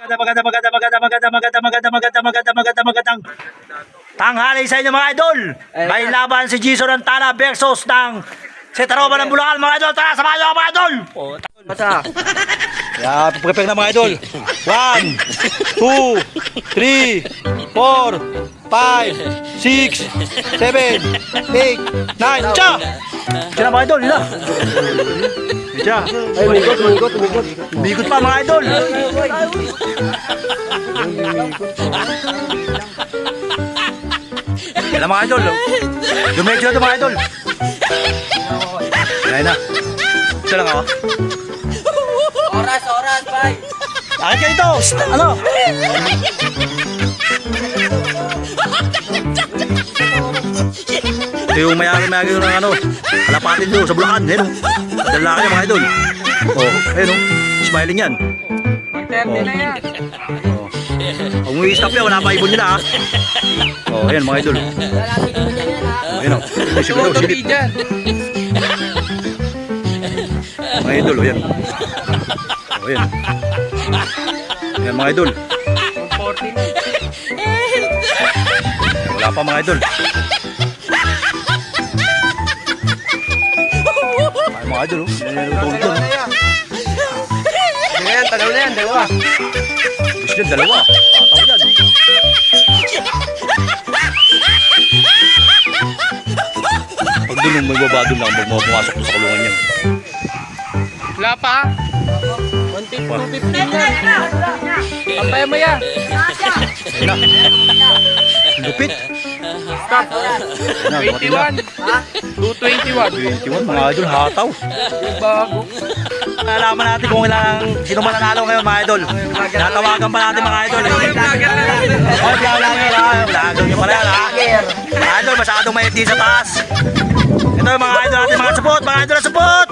Magandang tanghali sa inyo mga idol. May laban si Jason Antala versus ng Setaroma ng Bulacan mga idol. Tara, samahan nyo mga idol. Yeah, prepare na mga idol. 1, 2, 3, 4, 5, 6, 7, 8, 9. Tsa! Tsa na mga idol, yun na. Tsa. Bigot pa mga idol. Yan mga idol. Dumedyo na ito mga idol. Yan na. Ito lang ako. Oras, bye. Akit ka dito. Ano? Ito yung mayari-mayari ng ano. Kalapatin doon sa Bulacan. Ayun o. Dala kayo mga idol. Oh, ayun o. Smiling yan. 130 na yan. Kung i-stop yan, wala pa ibon nila ha. Oh, ayan mga idol. Ayun o. Siguro, silip. Mga idol, ayan. Oh, ayan. Ayan mga idol. 140. Wala pa mga idol. Ay mga idol, oh. Tagaw na yan, dalawa. Gusto yan, dalawa. Tataw yan. Pag dulong may babado lang, pag pumasok sa kulungan niya. Wala pa. 250 yan. Pampaya mo yan. Ayun na. Lupit. Stop. Ayun na, 21. 221. 21 mga idol, hataw. Bago. Nalaman natin kung sino man nanalo ngayon mga idol. Natawagan pa natin mga idol. Oh, vlogger nyo pala yan ha. Mga idol, masyadong may di sa taas. Ito yung mga idol natin, mga support. Mga idol na support.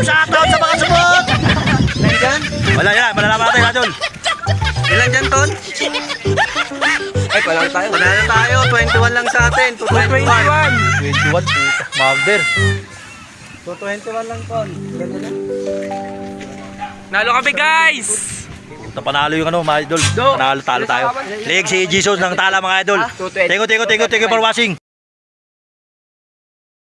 Shoutout sa mga support. Wala yan, malalaman natin mga idol. Ilan dyan, Ton? Ay, palang tayo. Panalo tayo. 21 lang sa atin. 221. 21, puta, Magder. 221 lang, Ton. Nalo kami, guys! Panalo yung ano mga idol. Panalo, talo tayo. Leg si Jesus ng Tala mga idol. Thank you for watching.